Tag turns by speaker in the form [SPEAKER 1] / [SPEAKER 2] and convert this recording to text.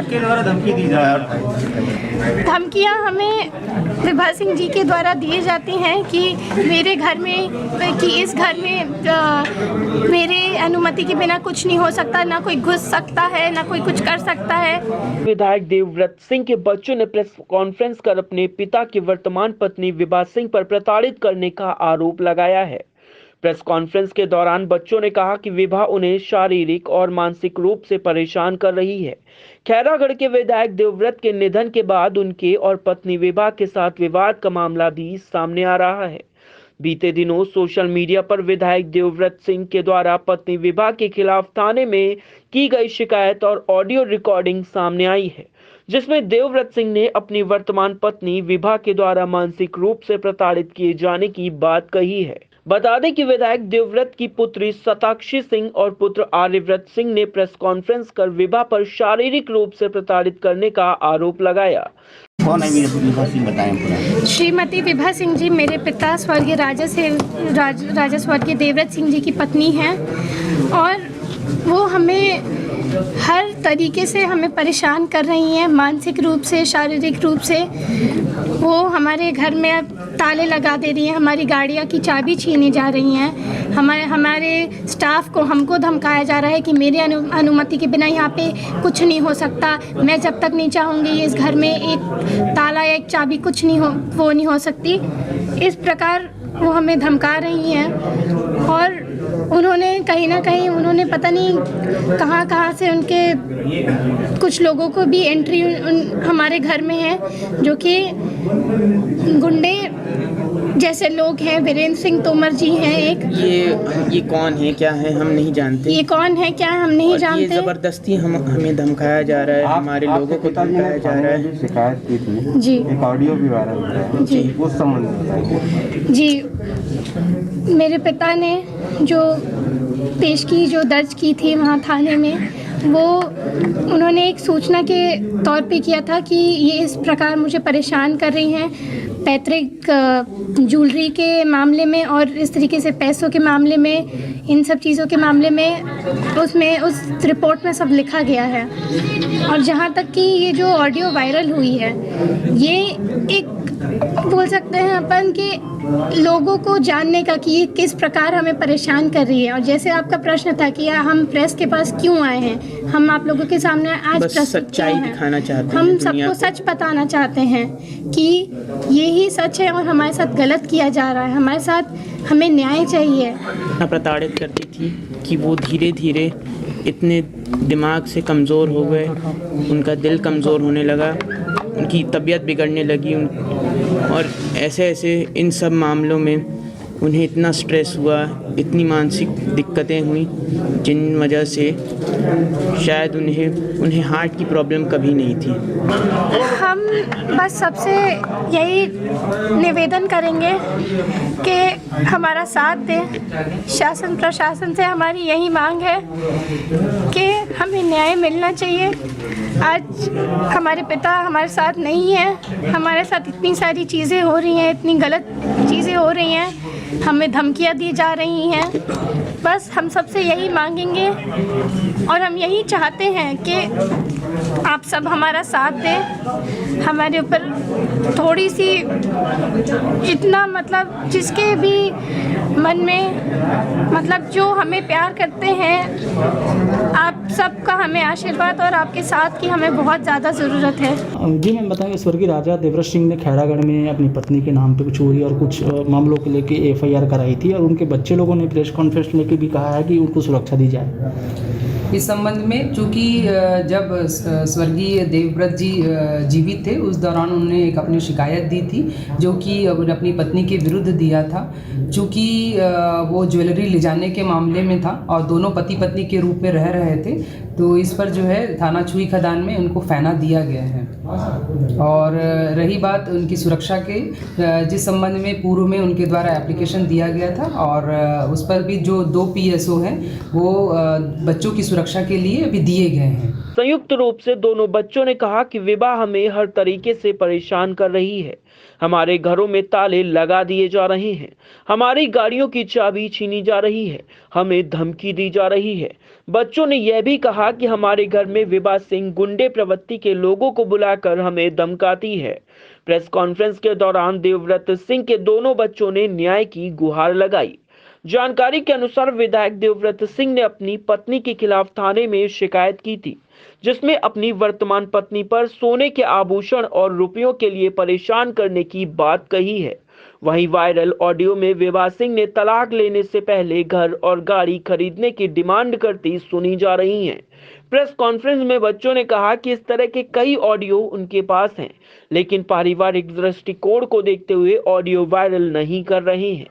[SPEAKER 1] किसके द्वारा धमकी दी जा रही है?
[SPEAKER 2] धमकियाँ हमें विभा सिंह जी के द्वारा दी जाती हैं कि मेरे घर में, कि इस घर में मेरे अनुमति के बिना कुछ नहीं हो सकता, ना कोई घुस सकता है, ना कोई कुछ कर सकता है।
[SPEAKER 3] विधायक देवव्रत सिंह के बच्चों ने प्रेस कॉन्फ्रेंस कर अपने पिता की वर्तमान पत्नी विभा सिंह पर प्रताड़ित करने का आरोप लगाया है। प्रेस कॉन्फ्रेंस के दौरान बच्चों ने कहा कि विभा उन्हें शारीरिक और मानसिक रूप से परेशान कर रही है। खैरागढ़ के विधायक देवव्रत के निधन के बाद उनके और पत्नी विभा के साथ विवाद का मामला भी सामने आ रहा है। बीते दिनों सोशल मीडिया पर विधायक देवव्रत सिंह के द्वारा पत्नी विभा के खिलाफ थाने में की गई शिकायत और ऑडियो रिकॉर्डिंग सामने आई है, जिसमें देवव्रत सिंह ने अपनी वर्तमान पत्नी विभा के द्वारा मानसिक रूप से प्रताड़ित किए जाने की बात कही है। बता दें कि विधायक देवव्रत की पुत्री शताक्षी सिंह और पुत्र आर्यव्रत सिंह ने प्रेस कॉन्फ्रेंस कर विभा पर शारीरिक रूप से प्रताड़ित करने का आरोप लगाया।
[SPEAKER 1] कौन है विभा सिंह, बताएं पूरा।
[SPEAKER 2] श्रीमती विभा सिंह जी मेरे पिता स्वर्गीय राजा स्वर्गीय देवव्रत सिंह जी की पत्नी हैं और वो हमें हर तरीके से हमें परेशान कर रही हैं, मानसिक रूप से, शारीरिक रूप से। वो हमारे घर में अब ताले लगा दे रही हैं, हमारी गाड़ियाँ की चाबी छीनी जा रही हैं, हमारे स्टाफ को, हमको धमकाया जा रहा है कि मेरे अनुमति के बिना यहाँ पे कुछ नहीं हो सकता। मैं जब तक नहीं चाहूँगी इस घर में एक ताला या एक चाबी कुछ नहीं हो सकती। इस प्रकार वो हमें धमका रही हैं और उन्होंने कहीं ना कहीं पता नहीं कहाँ से उनके कुछ लोगों को भी एंट्री हमारे घर में है, जो कि गुंडे जैसे लोग हैं। वीरेंद्र सिंह तोमर जी हैं एक।
[SPEAKER 4] ये कौन है, क्या है, हम नहीं जानते।
[SPEAKER 2] ये कौन है क्या हम नहीं जानते।
[SPEAKER 4] ये जबरदस्ती हमें धमकाया जा रहा है, हमारे लोगों को धमकाया जा रहा है।
[SPEAKER 1] शिकायत की थी
[SPEAKER 2] जी,
[SPEAKER 1] एक ऑडियो भी वायरल हो रहा है
[SPEAKER 2] जी,
[SPEAKER 1] उस संबंध में बताइए।
[SPEAKER 2] जी, मेरे पिता ने जो पेशगी जो दर्ज की थी वहाँ थाने में, वो उन्होंने एक सूचना के तौर पे किया था कि ये इस प्रकार मुझे परेशान कर रही हैं, पैतृक ज्वेलरी के मामले में और इस तरीके से पैसों के मामले में, इन सब चीज़ों के मामले में उसमें उस रिपोर्ट में सब लिखा गया है। और जहाँ तक कि ये जो ऑडियो वायरल हुई है, ये एक बोल सकते हैं अपन कि लोगों को जानने का कि ये किस प्रकार हमें परेशान कर रही है। और जैसे आपका प्रश्न था कि हम प्रेस के पास क्यों आए हैं, हम आप लोगों के सामने आज
[SPEAKER 4] सच्चाई दिखाना चाहते हैं,
[SPEAKER 2] हम सबको सच बताना चाहते हैं कि यही सच है और हमारे साथ गलत किया जा रहा है, हमारे साथ हमें न्याय चाहिए।
[SPEAKER 4] प्रताड़ित करती थी कि वो धीरे धीरे इतने दिमाग से कमज़ोर हो गए, उनका दिल कमज़ोर होने लगा, उनकी तबीयत बिगड़ने लगी और ऐसे इन सब मामलों में उन्हें इतना स्ट्रेस हुआ, इतनी मानसिक दिक्कतें हुई, जिन वजह से शायद उन्हें हार्ट की प्रॉब्लम कभी नहीं थी।
[SPEAKER 2] हम बस सबसे यही निवेदन करेंगे कि हमारा साथ दें। शासन प्रशासन से हमारी यही मांग है कि हमें न्याय मिलना चाहिए। आज हमारे पिता हमारे साथ नहीं हैं, हमारे साथ इतनी सारी चीज़ें हो रही हैं, इतनी गलत चीज़ें हो रही हैं, हमें धमकियाँ दी जा रही हैं। बस हम सबसे यही मांगेंगे और हम यही चाहते हैं कि आप सब हमारा साथ दें। हमारे ऊपर थोड़ी सी इतना मतलब जिसके भी मन में मतलब जो हमें प्यार करते हैं, आप सबका हमें आशीर्वाद और आपके साथ की हमें बहुत ज़्यादा ज़रूरत है।
[SPEAKER 5] जी मैम बताएंगे, स्वर्गीय राजा देवव्रत सिंह ने खैरागढ़ में अपनी पत्नी के नाम पे कुछ चोरी और कुछ मामलों को लेके एफआईआर कराई थी और उनके बच्चे लोगों ने प्रेस कॉन्फ्रेंस में भी कहा है कि उनको सुरक्षा दी जाए।
[SPEAKER 6] इस संबंध में चूँकि जब स्वर्गीय देवव्रत जी जीवित थे उस दौरान उन्होंने एक अपनी शिकायत दी थी, जो कि अपनी पत्नी के विरुद्ध दिया था। चूँकि वो ज्वेलरी ले जाने के मामले में था और दोनों पति पत्नी के रूप में रह रहे थे, तो इस पर जो है थाना छुई खदान में उनको फैना दिया गया है। और रही बात उनकी सुरक्षा के, जिस संबंध में पूर्व में उनके द्वारा एप्लीकेशन दिया गया था और उस पर भी जो 2 PSO हैं वो बच्चों की सुरक्षा के लिए अभी दिए गए हैं।
[SPEAKER 3] संयुक्त रूप से दोनों बच्चों ने कहा कि विभा हमें हर तरीके से परेशान कर रही है, हमारे घरों में ताले लगा दिए जा रहे हैं, हमारी गाड़ियों की चाबी छीनी जा रही है, हमें धमकी दी जा रही है। बच्चों ने यह भी कहा कि हमारे घर में विभा सिंह गुंडे प्रवृत्ति के लोगों को बुलाकर हमें धमकाती है। प्रेस कॉन्फ्रेंस के दौरान देवव्रत सिंह के दोनों बच्चों ने न्याय की गुहार लगाई। जानकारी के अनुसार विधायक देवव्रत सिंह ने अपनी पत्नी के खिलाफ थाने में शिकायत की थी, जिसमें अपनी वर्तमान पत्नी पर सोने के आभूषण और रुपयों के लिए परेशान करने की बात कही है। वहीं वायरल ऑडियो में विभा सिंह ने तलाक लेने से पहले घर और गाड़ी खरीदने की डिमांड करती सुनी जा रही हैं। प्रेस कॉन्फ्रेंस में बच्चों ने कहा कि इस तरह के कई ऑडियो उनके पास हैं, लेकिन पारिवारिक दृष्टिकोण को देखते हुए ऑडियो वायरल नहीं कर रहे हैं।